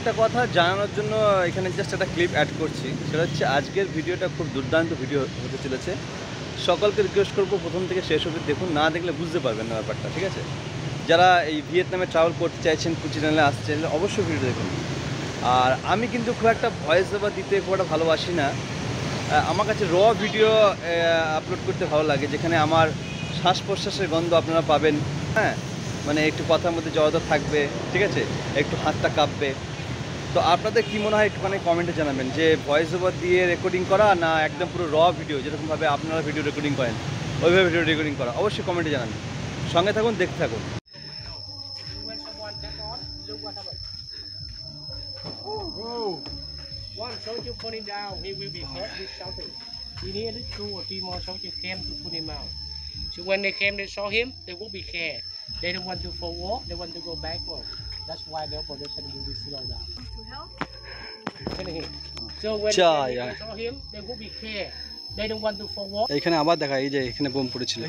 একটা কথা জানানোর জন্য এখানে জাস্ট একটা ক্লিপ অ্যাড করছি, সেটা হচ্ছে আজকের ভিডিওটা খুব দুর্দান্ত ভিডিও হতে চলেছে। সকলকে রিকোয়েস্ট করবো প্রথম থেকে শেষ অবধি দেখুন, না দেখলে বুঝতে পারবেন না ব্যাপারটা, ঠিক আছে? যারা এই ভিয়েতনামে ট্রাভেল করতে চাইছেন, কুচি চ্যানেলে আসতে চাইলে অবশ্যই ভিডিও দেখুন। আর আমি কিন্তু খুব একটা ভয়েস ওভার দিতে খুব একটা ভালোবাসি না। আমার কাছে র ভিডিও আপলোড করতে ভালো লাগে, যেখানে আমার শ্বাস প্রশ্বাসের গন্ধ আপনারা পাবেন। হ্যাঁ, মানে একটু কথার মধ্যে জড়তা থাকবে, ঠিক আছে, একটু হাতটা কাঁপবে। তো আপনাদের কী মনে হয় একটুখানি কমেন্টে জানাবেন, যে ভয়েস ওভার দিয়ে রেকর্ডিং করা না একদম পুরো র ভিডিও যেরকমভাবে আপনারা ভিডিও রেকর্ডিং করেন ওইভাবে ভিডিও রেকর্ডিং করা? অবশ্যই কমেন্টে জানাবেন। সঙ্গে থাকুন, দেখতে থাকুন। One soldier put him down, he will be hurt with shouting. We needed 2 or 3 more soldiers came to put him out. So when they came, they saw him, they will be scared. They don't want to forward, they want to go backward. That's why their production will be slow down. To help? So when they saw him, they will be scared. They don't want to forward. এইখানে আবার দেখা, এই যে এখানে bomb পড়েছিল।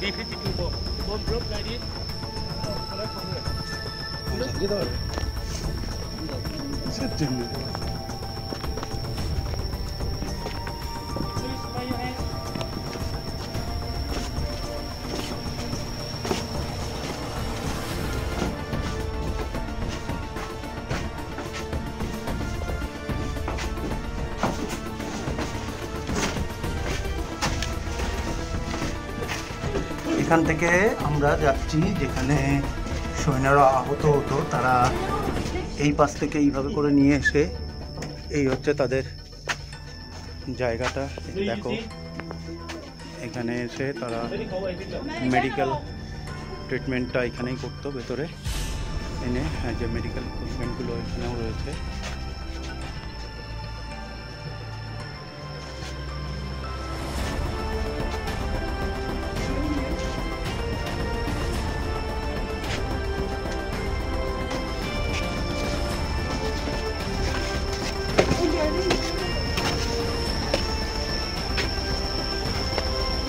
B-52 bomb. Bomb broke like this. Collect from here. Please raise your hand. এখান থেকে আমরা যাচ্ছি যেখানে সৈন্যরা আহত হতো, তারা এই পাশ থেকে এইভাবে করে নিয়ে এসে, এই হচ্ছে তাদের জায়গাটা, দেখো এখানে এসে তারা মেডিকেল ট্রিটমেন্টটা এখানেই করতো, ভেতরে এনে যে মেডিকেল ট্রিটমেন্টগুলো এখানেও রয়েছে।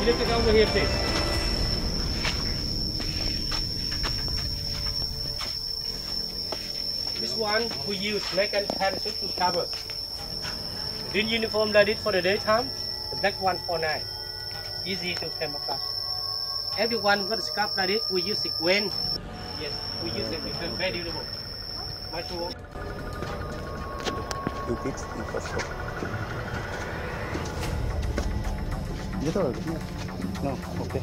You look it over here, please. This one we use black and parachute to cover. Green uniform like it for the daytime, the black one for night. Easy to camouflage. Everyone got a scarf like it, we use sequin. Yes, we use it because very durable. Much more. You fix the first one. যেতে পারবে? No, okay.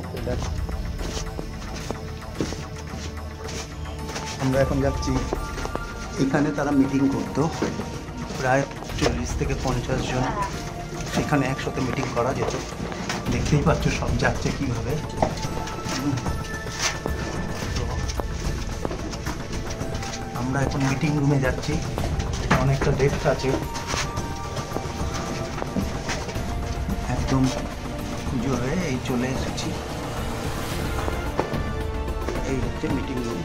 Okay, that's... আমরা এখন যাচ্ছি, এখানে তারা meeting করতো, প্রায় 40 থেকে 50 জন সেখানে একসাথে মিটিং করা যেত। দেখতেই পাচ্ছ সব যাচ্ছে কীভাবে। তো আমরা এখন মিটিং রুমে যাচ্ছি, অনেকটা ডেস্ক আছে, একদম পুজো হয়ে এই চলে এসেছি। এই হচ্ছে meeting room.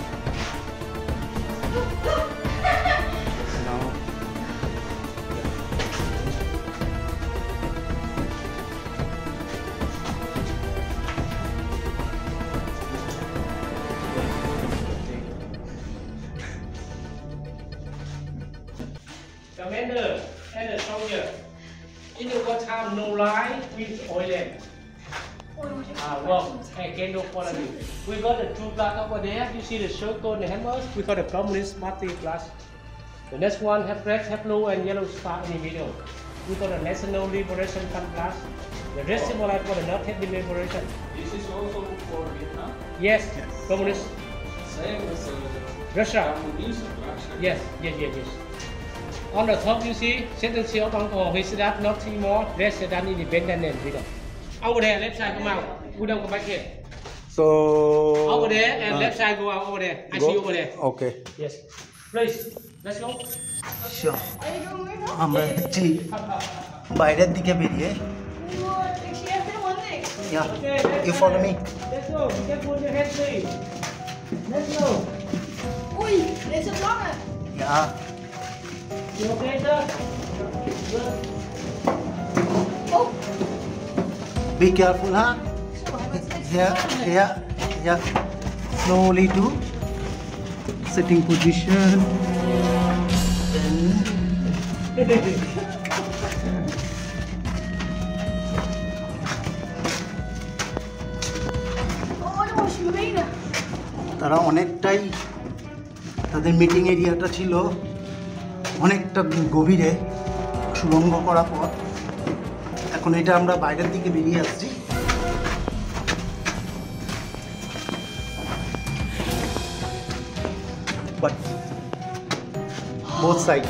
Commander and the soldier. In the wartime, no line with oil. Well, again, no quality. We got the two flags over there. You see the circle and the hammers? We got the Communist Party flag. The next one have red, have blue, and yellow star in the middle. We got the National Liberation Front flag. The red symbolize for the North Vietnam Liberation. This is also for Vietnam? Yes, Communist. Same as Russia. Communist Russia? Yes, yes, yes, yes. On the top you see Sentence of Bangkok, we see that not Timor, let's say that independent and freedom. Over there, left side come out. We don't come back here. So Over there and left side go out over there. I see you over there. Okay. Yes. Please, let's go. Sure. আমরা যাচ্ছি বাইরের দিকে বেরিয়ে। Yeah. Okay, You follow me. Let's go. You can put your head please. Let's go. Ui, there's a blocker. Yeah. You okay, sir? Good. Oh, Be careful, huh? Yeah. Slowly to sitting position. Then Oh, dat was je benen. তারা অনেকটাই তাদের meeting এরিয়াটা ছিল অনেকটা গভীরে সুড়ঙ্গ করা পথ। এখন এটা আমরা বাইরের দিকে বেরিয়ে আসছি। But both side,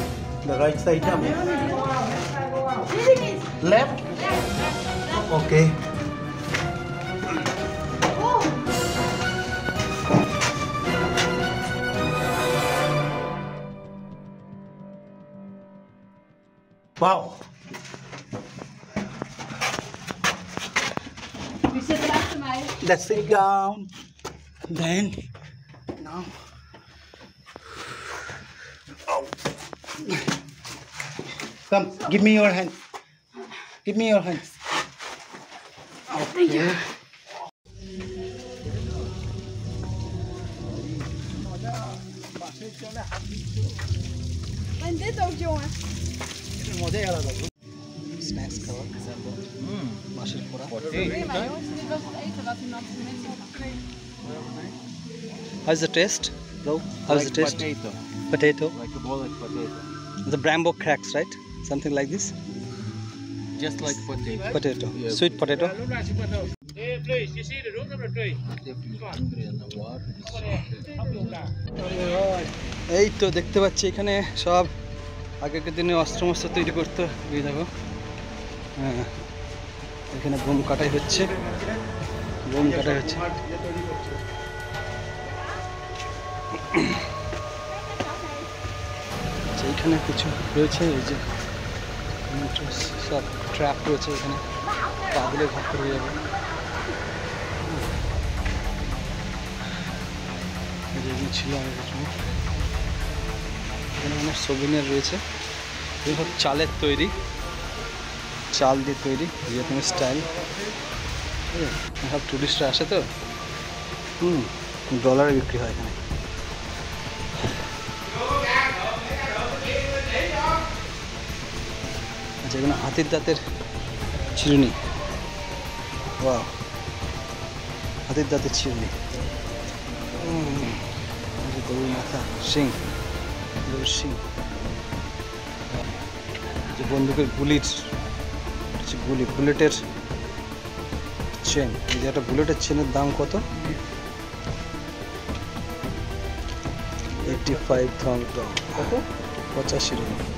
the right side, Weet ik niet. left. Okay. Oh, Wow. wie zit er achter mij? Let's sit down. Then now. Oh. Come, give me your hand. Give me your hand. Okay. En dit ook, jongen. Snacks খাওয়া মাছের পোড়া। Nee, maar jongens, dit was het eten wat u nam voor mensen gekregen. How's the taste, bro? How's the taste? Potato. Like a boiled potato. The Brambo cracks, right? Something like this. Just like potato. Potato. Yeah. Sweet potato. Hey, please, you see the room number 3? If you're hungry and the water এই তো দেখতে পাচ্ছি এখানে সব আগেকার দিনে অস্ত্র তৈরি করতো। এই দেখো, হ্যাঁ, এখানে বোম কাটাই হচ্ছে। আচ্ছা, এখানে কিছু রয়েছে, এই যে সব ট্র্যাপ রয়েছে এখানে, পা দিলে ঘাট হয়ে যাবে। যেগুলো ছিল আগের সময়, এখানে অনেক সোভিনিয়ার রয়েছে। এসব চালের তৈরি, চাল দিয়ে তৈরি, ভিয়েতনাম স্টাইল। সব টুরিস্টরা আসে তো, ডলারে বিক্রি হয় এখানে। আচ্ছা, এখানে হাতির দাঁতের চিরুনি, বাহ, হাতির দাঁতের চিরুনি, গরুর মাথা, শিং, গরুর শিং, যে বন্দুকের বুলেটের চেন। এই যে একটা বুলেটের চেনের দাম কত? 85,000 কত? 85 টাকা।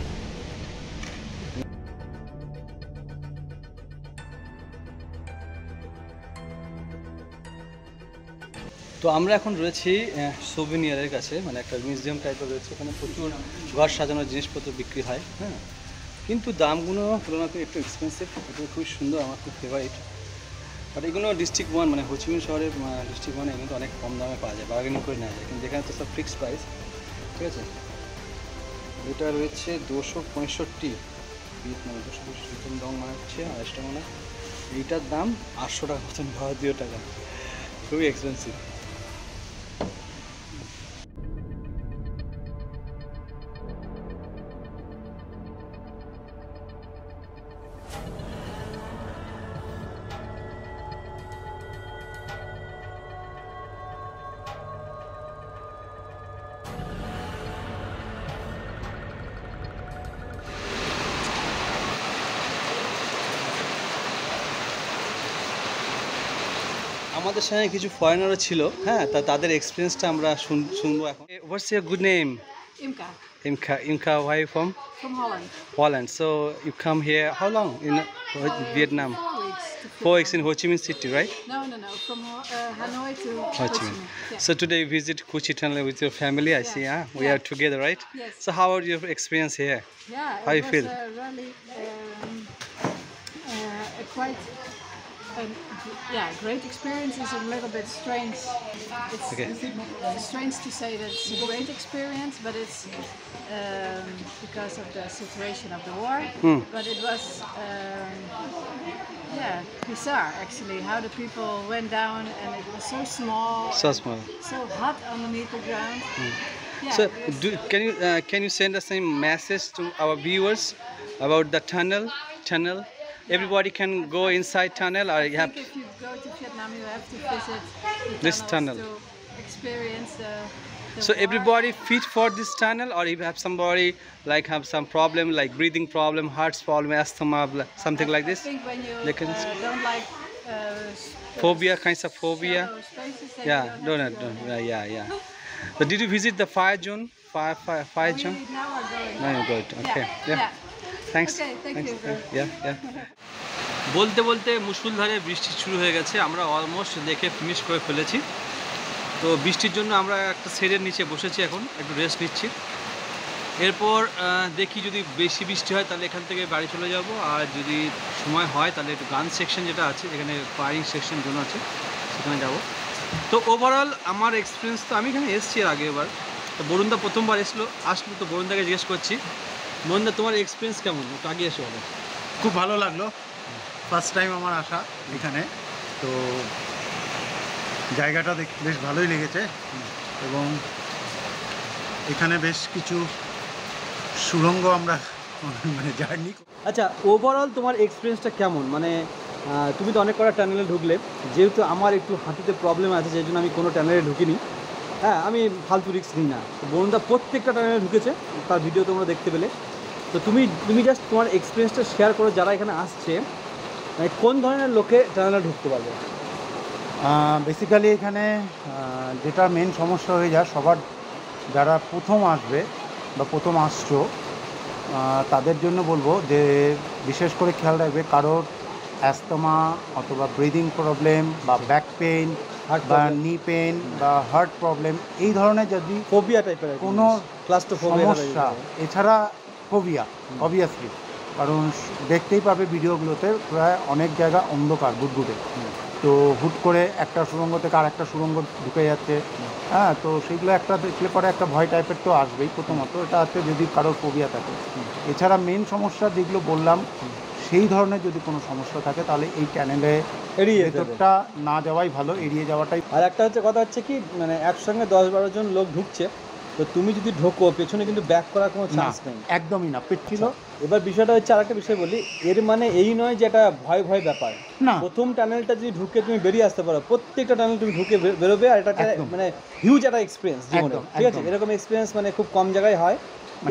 তো আমরা এখন রয়েছি সোভিনিয়ারের কাছে, মানে একটা মিউজিয়াম টাইপের রয়েছে। এখানে প্রচুর ঘর সাজানোর জিনিসপত্র বিক্রি হয়, হ্যাঁ, কিন্তু দামগুলো তুলনাতে একটু এক্সপেন্সিভ। এটা খুব সুন্দর, আমার খুব ফেভারিট। বাট এগুলো ডিস্ট্রিক্ট 1, মানে হোচিমিন শহরের ডিস্ট্রিক্ট 1 এগুলো অনেক কম দামে পাওয়া যায়, বার্গেনিং করে নেওয়া যায়। কিন্তু এখানে তো সব ফিক্সড প্রাইস, ঠিক আছে। এটা রয়েছে 265 ভিয়েতনামে, 265 দং মানে হচ্ছে 28 টাকা মানে। এইটার দাম 800 টাকা মতন, ভারতীয় টাকা, খুবই এক্সপেন্সিভ। আমাদের সঙ্গে কিছু ফরেনারও ছিল, হ্যাঁ, তাদের এক্সপিরিয়েন্সটা আমরা শুনবো এখন। What's your good name? Imka, Imka, where are you from? from Holland. Holland. So you come here how long in Vietnam? 4 weeks. 4 weeks in Ho Chi Minh City, right? No. From Hanoi to Ho Chi Minh. Yeah. So today you visit Cu Chi Tunnel with your family, I see, huh? We Yeah. are together, right? Yes. So how are your experience here? Yeah, How it you was feel? really quite great experience is a little bit strange. It's Okay. strange to say that it's a great experience, but it's because of the situation of the war. But it was bizarre actually how the people went down, and it was so small, So small. so hot underneath the ground. Yeah, So, it was- can you send us a message to our viewers about the tunnel? Everybody can go inside tunnel, or you I have. think if you go to Vietnam, you have to visit the This tunnels tunnel. to experience the So war. everybody fit for this tunnel, or if you have somebody like have some problem like breathing problem, heart problem, asthma, something like this. I think when you They can- don't like Phobia, kinds of phobia. shallow spaces, then Yeah, you don't have to go there. yeah. So did you visit the fire zone? Fire We zone? now are going. No, you good. Okay. Yeah. Thanks. Okay, thank you. বলতে বলতে মুষলধারে বৃষ্টি শুরু হয়ে গেছে, আমরা almost দেখে finish করে ফেলেছি। তো বৃষ্টির জন্য আমরা একটা শেডের নিচে বসেছি, এখন একটু রেস্ট নিচ্ছি। এরপর দেখি যদি বেশি বৃষ্টি হয় তাহলে এখান থেকে বাড়ি চলে যাব, আর যদি সময় হয় তাহলে একটু গান সেকশন যেটা আছে এখানে ফায়ারিং সেকশন জোন আছে সেখানে যাব। তো ওভারঅল আমার এক্সপিরিয়েন্স, তো আমি এখানে এসেছি এর আগে এবার, তো বরুণদা প্রথমবার আসলো, তো বরুণদাকে জিজ্ঞেস করছি, বরুণদা তোমার এক্সপিরিয়েন্স কেমন, একটু আগে এসে বলো। খুব ভালো লাগলো, ফার্স্ট টাইম আমার আসা এখানে। তো জায়গাটা বেশ ভালোই লেগেছে, এবং এখানে বেশ কিছু সুড়ঙ্গ আমরা মানে জার্নি। আচ্ছা, ওভারঅল তোমার এক্সপিরিয়েন্সটা কেমন, মানে তুমি তো অনেক কটা টানেলে ঢুকলে, যেহেতু আমার একটু হাঁটুতে প্রবলেম আছে সেই জন্য আমি কোনো টানেলে ঢুকিনি। হ্যাঁ, আমি ফালতু রিস্ক নিই না। তো বরুণদা প্রত্যেকটা টানেলে ঢুকেছে, তার ভিডিও তোমরা দেখতে পেলে। তো তুমি জাস্ট তোমার এক্সপিরিয়েন্সটা শেয়ার করো, যারা এখানে আসছে মানে কোন ধরনের লোকে টানেলে ঢুকতে পারবে। বেসিক্যালি এখানে যেটা মেন সমস্যা হয়ে যায় সবার, যারা প্রথম আসবে বা প্রথম আসছো তাদের জন্য বলবো যে বিশেষ করে খেয়াল রাখবে কারোর অ্যাস্তমা অথবা ব্রিদিং প্রবলেম বা ব্যাক পেইন বা নি পেইন বা হার্ট প্রবলেম, এই ধরনের যদি ফোবিয়া টাইপের কোনো ক্লাস্ট্রোফোবিয়া সমস্যা, এছাড়া ফোবিয়া অবভিয়াসলি, কারণ দেখতেই পাবে ভিডিওগুলোতে প্রায় অনেক জায়গা অন্ধকার গুটগুটে, তো হুট করে একটা সুড়ঙ্গ থেকে আর একটা সুড়ঙ্গ ঢুকে যাচ্ছে। হ্যাঁ, তো সেইগুলো একটা দেখলে পরে একটা ভয় টাইপের তো আসবেই প্রথমত, এটা হচ্ছে যদি কারোর ফোবিয়া থাকে। এছাড়া মেন সমস্যা যেগুলো বললাম সেই ধরনের যদি কোনো সমস্যা থাকে তাহলে এই চ্যানেলে ভেতরটা না যাওয়াই ভালো, এড়িয়ে যাওয়াটাই। আর একটা কথা হচ্ছে কি, মানে একসঙ্গে 10-12 জন লোক ঢুকছে, তো তুমি যদি ঢোকো পেছনে কিন্তু ব্যাক করার কোনো চান্স নেই, একদমই না, পেট ছিল। এবার বিষয়টা হচ্ছে আরেকটা বিষয় বলি, এর মানে এই নয় যে এটা ভয় ব্যাপার না। প্রথম টানেলটা যদি ঢুকে তুমি বেরিয়ে আসতে পারো, প্রত্যেকটা টানেল তুমি ঢুকে বেরোবে, আর এটা মানে হিউজ একটা এক্সপিরিয়েন্স জীবনে, ঠিক আছে? এরকম এক্সপিরিয়েন্স মানে খুব কম জায়গায় হয়।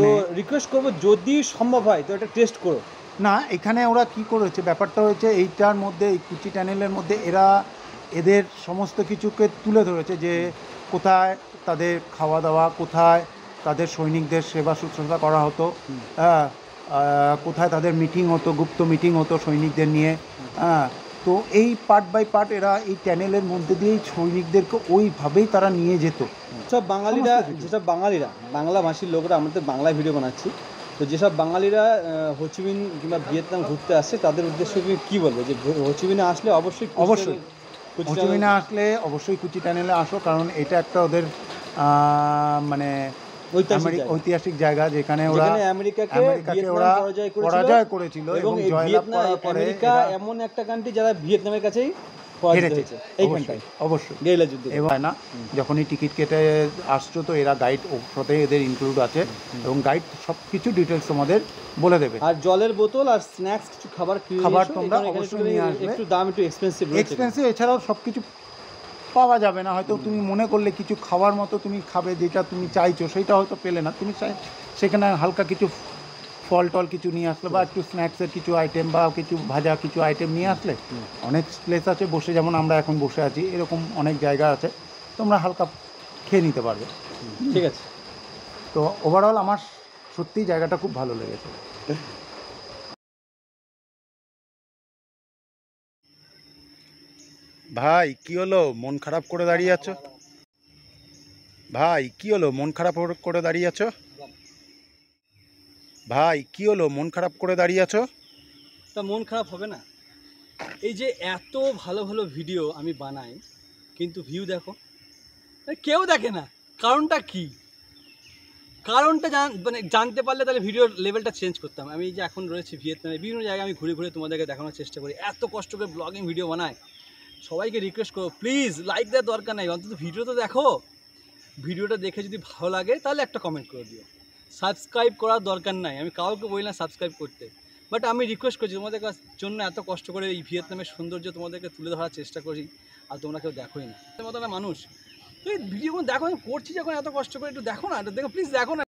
তো রিকোয়েস্ট করবো যদি সম্ভব হয় তো এটা টেস্ট করো। না, এখানে ওরা কি করেছে, ব্যাপারটা হয়েছে এইটার মধ্যে, এই কুচি টানেলের মধ্যে এদের সমস্ত কিছুকে তুলে ধরেছে, যে কোথায় তাদের খাওয়া দাওয়া, কোথায় তাদের সৈনিকদের সেবা শুশ্রূষা করা হতো, কোথায় তাদের মিটিং হতো, গুপ্ত মিটিং হতো সৈনিকদের নিয়ে। তো এই পার্ট বাই পার্ট এরা এই চ্যানেলের মধ্যে দিয়েই সৈনিকদেরকে ওইভাবেই তারা নিয়ে যেত। সব বাঙালিরা, যেসব বাঙালিরা বাংলা ভাষীর লোকরা, আমরা তো বাংলায় ভিডিও বানাচ্ছি, তো যেসব বাঙালিরা হোচিমিন কিংবা ভিয়েতনাম ঘুরতে আসছে তাদের উদ্দেশ্যে তুমি কী বলবো, যে হোচিমিনে আসলে অবশ্যই হোচিমিনে আসলে অবশ্যই কুচি টানেলে আসো, কারণ এটা একটা ওদের মানে ঐতিহাসিক জায়গা, যেখানে ওরা আমেরিকাকে ওরা পরাজয় করেছিল, এবং জয়লাভ করার পরে আমেরিকা এমন একটা কান্ট্রি যারা ভিয়েতনামের কাছেই অবশ্যই গেরিলা যুদ্ধ। এবং না, যখনই টিকিট কেটে আসছো তো এরা গাইড সাথে এদের ইনক্লুড আছে, এবং গাইড সব কিছু ডিটেলস তোমাদের বলে দেবে। আর জলের বোতল আর স্ন্যাক্স কিছু খাবার তোমরা অবশ্যই নিয়ে আসবে, একটু দাম একটু এক্সপেন্সিভ। এছাড়াও সব কিছু পাওয়া যাবে না, হয়তো তুমি মনে করলে কিছু খাওয়ার মতো তুমি খাবে, যেটা তুমি চাইছো সেটা হয়তো পেলে না, তুমি সেখানে হালকা কিছু ফল টল কিছু নিয়ে আসলে, বা একটু স্ন্যাক্সের কিছু আইটেম বা কিছু ভাজা কিছু আইটেম নিয়ে আসলে, অনেক প্লেস আছে বসে, যেমন আমরা এখন বসে আছি, এরকম অনেক জায়গা আছে, তোমরা হালকা খেয়ে নিতে পারবে। ঠিক আছে। তো ওভারঅল আমার সত্যিই জায়গাটা খুব ভালো লেগেছে। ভাই কি হলো, মন খারাপ করে দাঁড়িয়ে আছো? ভাই কি হলো, মন খারাপ করে দাঁড়িয়ে আছো? ভাই কি হলো, মন খারাপ করে দাঁড়িয়ে আছো? তা মন খারাপ হবে না? এই যে এত ভালো ভালো ভিডিও আমি বানাই কিন্তু ভিউ দেখো কেউ দেখে না, কারণটা কি? কারণটা মানে জানতে পারলে তাহলে ভিডিওর লেভেলটা চেঞ্জ করতাম। আমি যে এখন রয়েছি ভিয়েতনামে, বিভিন্ন জায়গায় আমি ঘুরে ঘুরে তোমাদেরকে দেখানোর চেষ্টা করি, এত কষ্ট করে ব্লগিং ভিডিও বানাই। সবাইকে রিকোয়েস্ট করো প্লিজ লাইক দেওয়ার দরকার নাই, অন্তত ভিডিও তো দেখো। ভিডিওটা দেখে যদি ভালো লাগে তাহলে একটা কমেন্ট করে দিও। সাবস্ক্রাইব করার দরকার নাই, আমি কাউকে বলি না সাবস্ক্রাইব করতে, বাট আমি রিকোয়েস্ট করছি তোমাদের জন্য এত কষ্ট করে এই ভিয়েতনামের সৌন্দর্য তোমাদেরকে তুলে ধরার চেষ্টা করি, আর তোমরা কেউ দেখোই না। মতো না মানুষ, তো এই ভিডিওগুলো দেখো, আমি করছি যখন এত কষ্ট করে, একটু দেখো না, দেখো প্লিজ দেখো না।